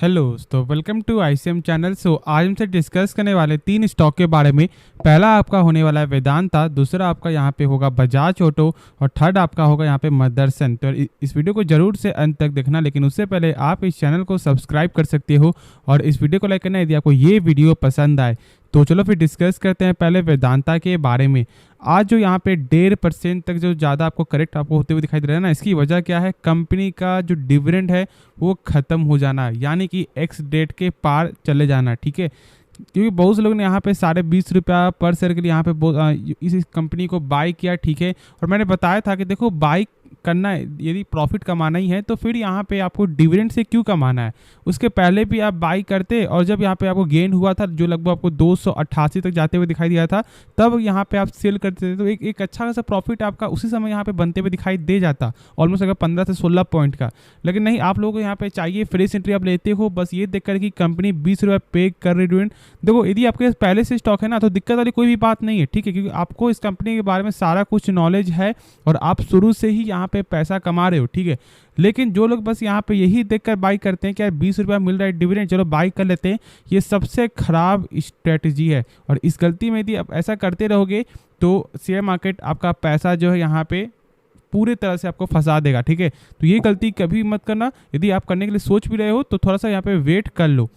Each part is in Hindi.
हेलो दोस्तों, वेलकम टू आईसीएम चैनल। आज हमसे डिस्कस करने वाले 3 स्टॉक के बारे में। पहला आपका होने वाला है वेदांता, दूसरा आपका यहाँ पे होगा बजाज ऑटो और थर्ड आपका होगा यहाँ पे मदरसन। तो इस वीडियो को जरूर से अंत तक देखना, लेकिन उससे पहले आप इस चैनल को सब्सक्राइब कर सकते हो और इस वीडियो को लाइक करना यदि आपको ये वीडियो पसंद आए। तो चलो फिर डिस्कस करते हैं पहले वेदांता के बारे में। आज जो यहाँ पे 1.5% तक जो ज़्यादा आपको करेक्ट आपको होते हुए दिखाई दे रहा है ना, इसकी वजह क्या है? कंपनी का जो डिविडेंड है वो ख़त्म हो जाना, यानी कि एक्स डेट के पार चले जाना। ठीक है, क्योंकि बहुत से लोग ने यहाँ पे 20.5 रुपया पर शेयर के लिए यहाँ पे इस कंपनी को बाई किया। ठीक है, और मैंने बताया था कि देखो बाई करना है, यदि प्रॉफिट कमाना ही है तो फिर यहाँ पे आपको डिविडेंड से क्यों कमाना है। उसके पहले भी आप बाई करते और जब यहाँ पे आपको गेन हुआ था जो लगभग आपको 288 तक जाते हुए दिखाई दिया था, तब यहाँ पे आप सेल करते थे तो एक अच्छा खासा प्रॉफिट आपका उसी समय यहाँ पे बनते हुए दिखाई दे जाता, ऑलमोस्ट अगर 15 से 16 पॉइंट का। लेकिन नहीं, आप लोगों को यहाँ पे चाहिए फ्रेश एंट्री आप लेते हो बस ये देख कर कि कंपनी 20 रुपये पे कर रही डिविडेंड। देखो, यदि आपके पहले से स्टॉक है ना तो दिक्कत वाली कोई भी बात नहीं है। ठीक है, क्योंकि आपको इस कंपनी के बारे में सारा कुछ नॉलेज है और आप शुरू से ही यहाँ पे पैसा कमा रहे हो। ठीक है, लेकिन जो लोग बस यहाँ पे यही देखकर बाई करते हैं कि यार 20 रुपया मिल रहा है डिविडेंड, चलो बाई कर लेते हैं, ये सबसे खराब स्ट्रेटजी है। और इस गलती में यदि आप ऐसा करते रहोगे तो शेयर मार्केट आपका पैसा जो है यहाँ पे पूरी तरह से आपको फंसा देगा। ठीक है, तो ये गलती कभी मत करना। यदि आप करने के लिए सोच भी रहे हो तो थोड़ा सा यहाँ पे वेट कर लो।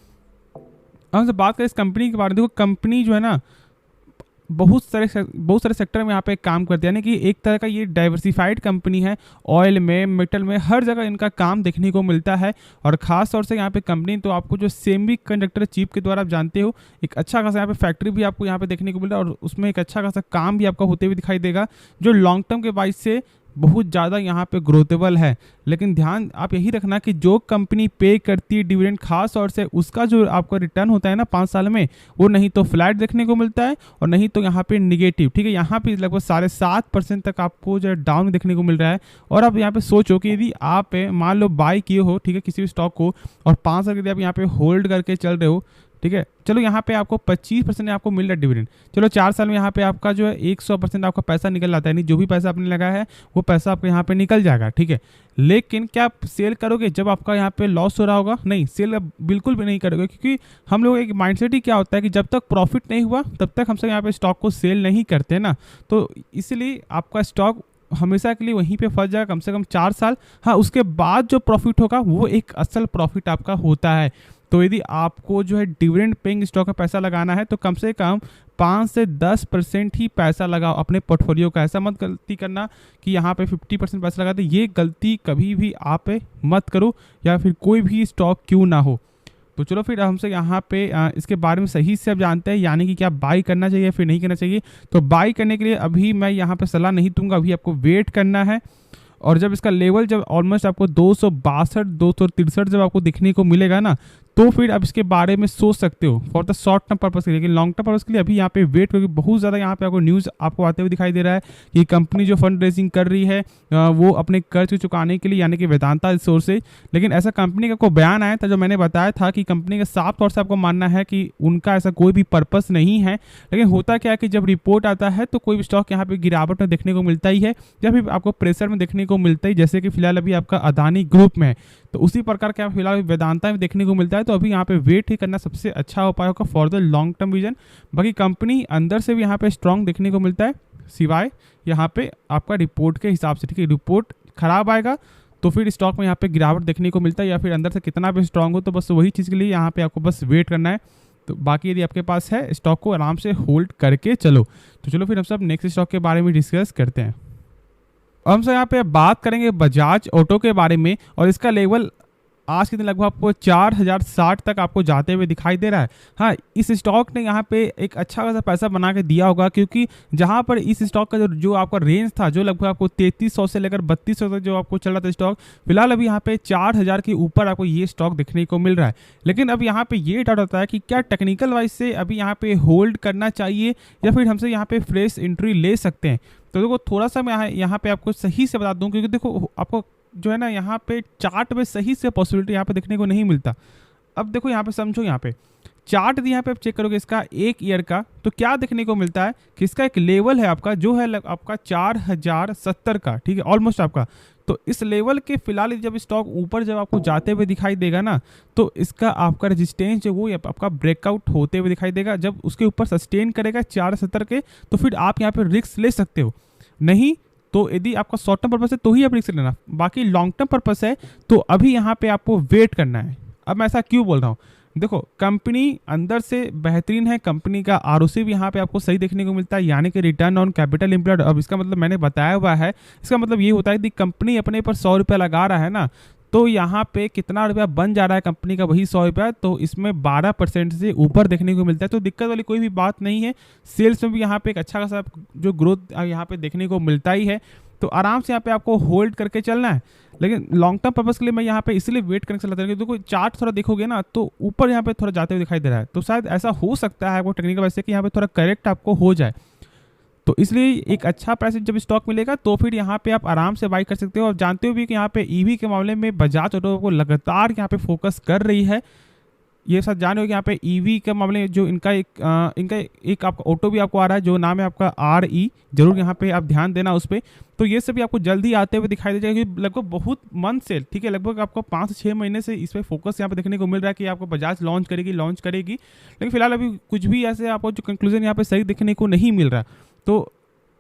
अब हमसे बात करें इस कंपनी के बारे में। देखो, कंपनी जो है ना बहुत सारे सेक्टर में यहाँ पे काम करती है, यानी कि एक तरह का ये डाइवर्सिफाइड कंपनी है। ऑयल में, मेटल में, हर जगह इनका काम देखने को मिलता है। और ख़ास तौर से यहाँ पे कंपनी तो आपको जो सेमी कंडक्टर चिप के द्वारा आप जानते हो, एक अच्छा खासा यहाँ पे फैक्ट्री भी आपको यहाँ पे देखने को मिल रहा है और उसमें एक अच्छा खासा काम भी आपका होते हुए दिखाई देगा, जो लॉन्ग टर्म के वाइज से बहुत ज़्यादा यहाँ पे ग्रोथेबल है। लेकिन ध्यान आप यही रखना कि जो कंपनी पे करती है डिविडेंड, खास तौर से उसका जो आपका रिटर्न होता है ना 5 साल में, वो नहीं तो फ्लैट देखने को मिलता है और नहीं तो यहाँ पे निगेटिव। ठीक है, यहाँ पे लगभग 7.5% तक आपको जो है डाउन देखने को मिल रहा है। और आप यहाँ पे सोचो कि यदि आप मान लो बाई किए हो, ठीक है, किसी भी स्टॉक को, और 5 साल के लिए आप यहाँ पे होल्ड करके चल रहे हो, ठीक है, चलो यहाँ पे आपको 25% आपको मिल रहा है डिविडेंड, चलो 4 साल में यहाँ पे आपका जो है 100% आपका पैसा निकल जाता है। नहीं, जो भी पैसा आपने लगाया है वो पैसा आपको यहाँ पे निकल जाएगा। ठीक है, लेकिन क्या आप सेल करोगे जब आपका यहाँ पे लॉस हो रहा होगा? नहीं, सेल बिल्कुल भी नहीं करोगे, क्योंकि हम लोग एक माइंडसेट ही क्या होता है कि जब तक प्रॉफिट नहीं हुआ तब तक हमसे यहाँ पे स्टॉक को सेल नहीं करते ना। तो इसलिए आपका स्टॉक हमेशा के लिए वहीं पे फंस जाएगा कम से कम 4 साल। हाँ, उसके बाद जो प्रॉफिट होगा वो एक असल प्रॉफिट आपका होता है। तो यदि आपको जो है डिविडेंड पेइंग स्टॉक में पैसा लगाना है तो कम से कम 5 से 10% ही पैसा लगाओ अपने पोर्टफोलियो का। ऐसा मत गलती करना कि यहाँ पे 50% पैसा लगा दे, ये गलती कभी भी आप मत करो, या फिर कोई भी स्टॉक क्यों ना हो। तो चलो फिर हमसे यहाँ पे इसके बारे में सही से अब जानते हैं, यानी कि क्या बाई करना चाहिए फिर नहीं करना चाहिए। तो बाई करने के लिए अभी मैं यहाँ पे सलाह नहीं दूंगा, अभी आपको वेट करना है। और जब इसका लेवल जब ऑलमोस्ट आपको 262 263 जब आपको दिखने को मिलेगा ना, तो फिर आप इसके बारे में सोच सकते हो for the short term purpose के लिए। लेकिन लॉन्ग टर्म पर्पस के लिए अभी यहाँ पे वेट, क्योंकि बहुत ज़्यादा यहाँ पे आपको न्यूज़ आपको आते हुए दिखाई दे रहा है कि कंपनी जो फंड रेजिंग कर रही है वो अपने कर्ज को चुकाने के लिए, यानी कि वेदांता रिसोर्सेज। लेकिन ऐसा कंपनी का कोई बयान आया था जो मैंने बताया था कि कंपनी का साफ तौर से आपको मानना है कि उनका ऐसा कोई भी पर्पस नहीं है। लेकिन होता क्या है कि जब रिपोर्ट आता है तो कोई भी स्टॉक यहाँ पे गिरावट में देखने को मिलता ही है, या फिर आपको प्रेशर में देखने को मिलता ही, जैसे कि फिलहाल अभी आपका अदानी ग्रुप में है, तो उसी प्रकार का फिलहाल वेदांता में देखने को मिलता है। तो अभी यहाँ पे वेट ही करना सबसे अच्छा उपाय होगा for the long term vision. बाकी कंपनी अंदर से भी यहाँ पे स्ट्रांग देखने को मिलता है, सिवाय यहाँ पे आपका रिपोर्ट के हिसाब से। ठीक है, रिपोर्ट खराब आएगा तो फिर स्टॉक में यहाँ पे गिरावट देखने को मिलता है, या फिर अंदर से कितना भी स्ट्रांग हो, तो बस वही चीज़ के लिए यहाँ पे आपको बस वेट करना है। तो बाकी यदि आपके पास है, स्टॉक को आराम से होल्ड करके चलो। तो चलो फिर हम सब नेक्स्ट स्टॉक के बारे में डिस्कस करते हैं। हमसे यहाँ पे बात करेंगे बजाज ऑटो के बारे में, और इसका लेवल आज के दिन लगभग आपको 4060 तक आपको जाते हुए दिखाई दे रहा है। हाँ, इस स्टॉक ने यहाँ पे एक अच्छा खासा पैसा बना के दिया होगा, क्योंकि जहाँ पर इस स्टॉक का जो आपका रेंज था, जो लगभग आपको 3300 से लेकर 3200 तक जो आपको चल रहा था स्टॉक, फिलहाल अभी यहाँ पे 4000 के ऊपर आपको ये स्टॉक देखने को मिल रहा है। लेकिन अब यहाँ पे ये डाउट होता है कि क्या टेक्निकल वाइज से अभी यहाँ पे होल्ड करना चाहिए या फिर हमसे यहाँ पे फ्रेश एंट्री ले सकते हैं। तो देखो, थोड़ा सा मैं यहाँ पे आपको सही से बता दूँ, क्योंकि देखो आपको जो है ना यहाँ पे चार्ट में सही से पॉसिबिलिटी यहाँ पे देखने को नहीं मिलता। अब देखो यहाँ पे समझो, यहाँ पे चार्ट यहाँ पे आप चेक करोगे इसका 1 ईयर का, तो क्या देखने को मिलता है कि इसका एक लेवल है आपका जो है आपका 4070 का। ठीक है, ऑलमोस्ट आपका तो इस लेवल के फिलहाल जब स्टॉक ऊपर जब आपको जाते हुए दिखाई देगा ना, तो इसका आपका रेजिस्टेंस जो वो आपका ब्रेकआउट होते हुए दिखाई देगा। जब उसके ऊपर सस्टेन करेगा 470 के, तो फिर आप यहाँ पे रिस्क ले सकते हो। नहीं तो यदि आपका शॉर्ट टर्म पर्पस है तो ही आप रिस्क लेना, बाकी लॉन्ग टर्म पर्पस है तो अभी यहाँ पे आपको वेट करना है। अब मैं ऐसा क्यों बोल रहा हूँ, देखो कंपनी अंदर से बेहतरीन है, कंपनी का आरओसी भी यहाँ पे आपको सही देखने को मिलता है, यानी कि रिटर्न ऑन कैपिटल एम्प्लॉयड। अब इसका मतलब मैंने बताया हुआ है, इसका मतलब ये होता है कि कंपनी अपने पर 100 रुपया लगा रहा है ना, तो यहाँ पे कितना रुपया बन जा रहा है कंपनी का, वही 100 रुपया, तो इसमें 12% से ऊपर देखने को मिलता है। तो दिक्कत वाली कोई भी बात नहीं है। सेल्स में भी यहाँ पे एक अच्छा खासा जो ग्रोथ यहाँ पे देखने को मिलता ही है, तो आराम से यहाँ पे आपको होल्ड करके चलना है। लेकिन लॉन्ग टर्म पर्पस के लिए मैं यहाँ पे इसलिए वेट करके चलाता हूँ, क्योंकि चार्ट थोड़ा देखोगे ना तो ऊपर यहाँ पे थोड़ा जाते हुए दिखाई दे रहा है, तो शायद ऐसा हो सकता है आपको टेक्निकल वजह से कि यहाँ पे थोड़ा करेक्ट आपको हो जाए। तो इसलिए एक अच्छा प्राइस जब स्टॉक मिलेगा तो फिर यहाँ पे आप आराम से बाई कर सकते हो। और जानते हो भी कि यहाँ पे ईवी के मामले में बजाज ऑटो को लगातार यहाँ पे फोकस कर रही है। ये सब जान हो कि यहाँ पे ईवी के मामले में जो इनका एक आपका ऑटो भी आपको आ रहा है, जो नाम है आपका RE, जरूर यहाँ पे आप ध्यान देना उस पर। तो ये सब भी आपको जल्दी आते हुए दिखाई दे जाएगा, क्योंकि लगभग बहुत मंथ से, ठीक है, लगभग आपको 5 से 6 महीने से इस पर फोकस यहाँ पे देखने को मिल रहा है कि आपको बजाज लॉन्च करेगी। लेकिन फिलहाल अभी कुछ भी ऐसे आपको जो कंक्लूजन यहाँ पे सही देखने को नहीं मिल रहा। तो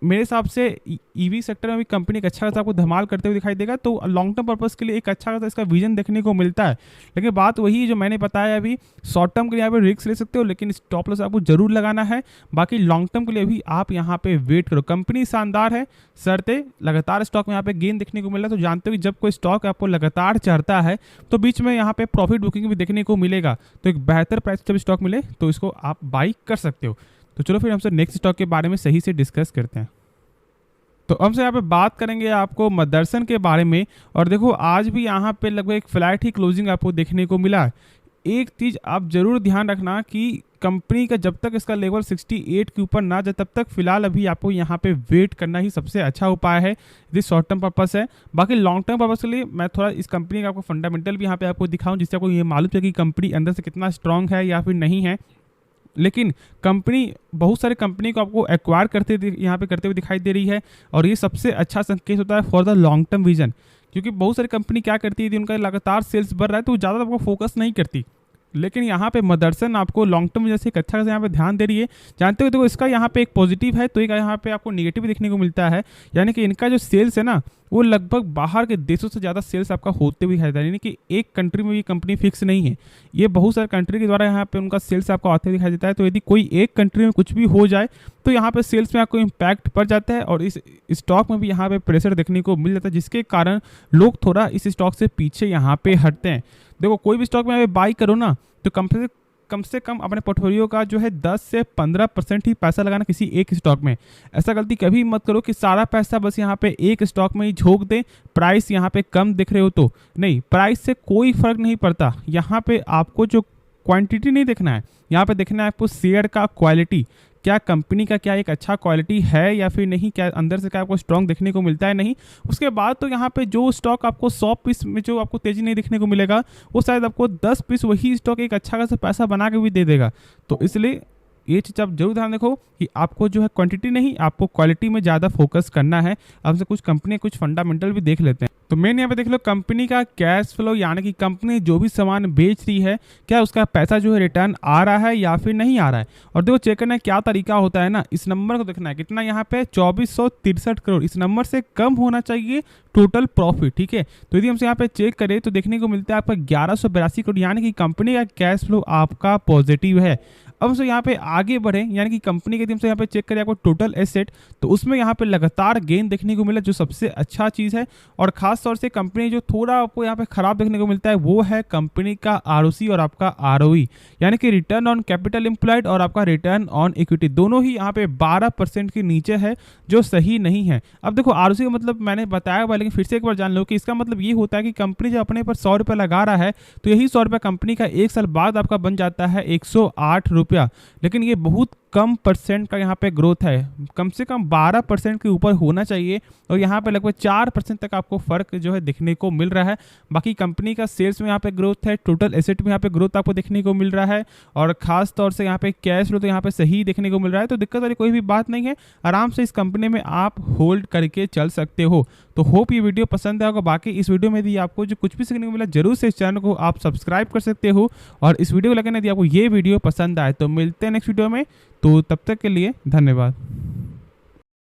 मेरे हिसाब से ईवी सेक्टर में भी कंपनी एक अच्छा खासा आपको धमाल करते हुए दिखाई देगा। तो लॉन्ग टर्म पर्पस के लिए एक अच्छा खासा इसका विजन देखने को मिलता है। लेकिन बात वही जो मैंने बताया, अभी शॉर्ट टर्म के लिए यहाँ पे रिस्क ले सकते हो, लेकिन स्टॉप लॉस आपको जरूर लगाना है। बाकी लॉन्ग टर्म के लिए भी आप यहाँ पे वेट करो। कंपनी शानदार है, शर्तें लगातार स्टॉक में यहाँ पे गेन देखने को मिल रहा है। तो जानते हो कि जब कोई स्टॉक आपको लगातार चढ़ता है तो बीच में यहाँ पे प्रॉफिट बुकिंग भी देखने को मिलेगा। तो एक बेहतर प्राइस जब स्टॉक मिले तो इसको आप बाई कर सकते हो। तो चलो फिर हमसे नेक्स्ट स्टॉक के बारे में सही से डिस्कस करते हैं। तो हमसे यहाँ पे बात करेंगे आपको मदरसन के बारे में। और देखो आज भी यहाँ पे लगभग एक फ्लैट ही क्लोजिंग आपको देखने को मिला है। एक चीज़ आप जरूर ध्यान रखना कि कंपनी का जब तक इसका लेवल 68 के ऊपर ना जाए तब तक फिलहाल अभी आपको यहाँ पे वेट करना ही सबसे अच्छा उपाय है, यदि शॉर्ट टर्म पर्पस है। बाकी लॉन्ग टर्म पर्पस के लिए मैं थोड़ा इस कंपनी का आपको फंडामेंटल भी यहाँ पे आपको दिखाऊं, जिससे आपको ये मालूम चले कि कंपनी अंदर से कितना स्ट्रांग है या फिर नहीं है। लेकिन कंपनी बहुत सारे कंपनी को आपको एक्वायर यहाँ पे करते हुए दिखाई दे रही है, और ये सबसे अच्छा संकेत होता है for the long term vision. क्योंकि बहुत सारी कंपनी क्या करती है, उनका लगातार सेल्स बढ़ रहा है तो ज़्यादा आपको फोकस नहीं करती। लेकिन यहाँ पे मदरसन आपको लॉन्ग टर्म जैसे एक अच्छा यहाँ पे ध्यान दे रही है। जानते हो देखो इसका यहाँ पे एक पॉजिटिव है तो एक यहाँ पे आपको नेगेटिव देखने को मिलता है। यानी कि इनका जो सेल्स है ना वो लगभग बाहर के देशों से ज़्यादा सेल्स आपका होते हुए दिखाई दे रहा है। यानी कि एक कंट्री में भी कंपनी फिक्स नहीं है, ये बहुत सारे कंट्री के द्वारा यहाँ पे उनका सेल्स आपको आते हुए दिखाई देता है। तो यदि कोई एक कंट्री में कुछ भी हो जाए तो यहाँ पे सेल्स में आपको इम्पैक्ट पड़ जाता है, और इस स्टॉक में भी यहाँ पे प्रेशर देखने को मिल जाता है, जिसके कारण लोग थोड़ा इस स्टॉक से पीछे यहाँ पे हटते हैं। देखो कोई भी स्टॉक में बाई करो ना तो कम से कम अपने पोर्टफोलियो का जो है 10 से 15% ही पैसा लगाना किसी एक स्टॉक में। ऐसा गलती कभी मत करो कि सारा पैसा बस यहाँ पे एक स्टॉक में ही झोंक दे। प्राइस यहाँ पे कम दिख रहे हो तो नहीं, प्राइस से कोई फर्क नहीं पड़ता। यहाँ पे आपको जो क्वांटिटी नहीं देखना है, यहाँ पे देखना है आपको शेयर का क्वालिटी, क्या कंपनी का क्या एक अच्छा क्वालिटी है या फिर नहीं, क्या अंदर से क्या आपको स्ट्रॉन्ग देखने को मिलता है नहीं। उसके बाद तो यहाँ पे जो स्टॉक आपको 100 पीस में जो आपको तेजी नहीं देखने को मिलेगा, वो शायद आपको 10 पीस वही स्टॉक एक अच्छा खासा पैसा बना के भी दे देगा। तो इसलिए ये चीज़ आप जरूर ध्यान रखो कि आपको जो है क्वांटिटी नहीं, आपको क्वालिटी में ज़्यादा फोकस करना है। हमसे कुछ कंपनी कुछ फंडामेंटल भी देख लेते हैं। तो मेन यहाँ पे देख लो कंपनी का कैश फ्लो, यानी कि कंपनी जो भी सामान बेच रही है क्या उसका पैसा जो है रिटर्न आ रहा है या फिर नहीं आ रहा है। और देखो चेक करना है क्या तरीका होता है ना, इस नंबर को देखना है कितना यहाँ पे 2463 करोड़, इस नंबर से कम होना चाहिए टोटल प्रॉफिट, ठीक है। तो यदि हमसे यहाँ पे चेक करें तो देखने को मिलता है आपका 1182 करोड़, यानी कि कंपनी का कैश फ्लो आपका पॉजिटिव है। अब हमसे यहाँ पे आगे बढ़े, यानी कि कंपनी के हमसे यहाँ पे चेक करें आपको टोटल एसेट, तो उसमें यहाँ पे लगातार गेन देखने को मिला, जो सबसे अच्छा चीज़ है। और खास तौर से कंपनी जो थोड़ा आपको यहाँ पे खराब देखने को मिलता है वो है कंपनी का आरओसी और आपका आरओई, यानी कि रिटर्न ऑन कैपिटल एम्प्लॉयड और आपका रिटर्न ऑन इक्विटी, दोनों ही यहाँ पे 12% के नीचे है, जो सही नहीं है। अब देखो आरओसी का मतलब मैंने बताया हुआ, लेकिन फिर से एक बार जान लो कि इसका मतलब ये होता है कि कंपनी जब अपने पर 100 रुपये लगा रहा है तो यही 100 रुपये कंपनी का एक साल बाद आपका बन जाता है 108 रुपया। लेकिन ये बहुत कम परसेंट का यहाँ पे ग्रोथ है, कम से कम 12% के ऊपर होना चाहिए, और यहाँ पे लगभग 4% तक आपको फर्क जो है दिखने को मिल रहा है। बाकी कंपनी का सेल्स में यहाँ पे ग्रोथ है, टोटल एसेट में यहाँ पे ग्रोथ आपको देखने को मिल रहा है, और खास तौर से यहाँ पे कैश फ्लो तो यहाँ पे सही देखने को मिल रहा है। तो दिक्कत वाली कोई भी बात नहीं है, आराम से इस कंपनी में आप होल्ड करके चल सकते हो। तो होप ये वीडियो पसंद आएगा। बाकी इस वीडियो में यदि आपको जो कुछ भी सीखने को मिला, जरूर से इस चैनल को आप सब्सक्राइब कर सकते हो, और इस वीडियो को लगन यदि आपको ये वीडियो पसंद आए तो मिलते हैं नेक्स्ट वीडियो में। तो तब तक के लिए धन्यवाद।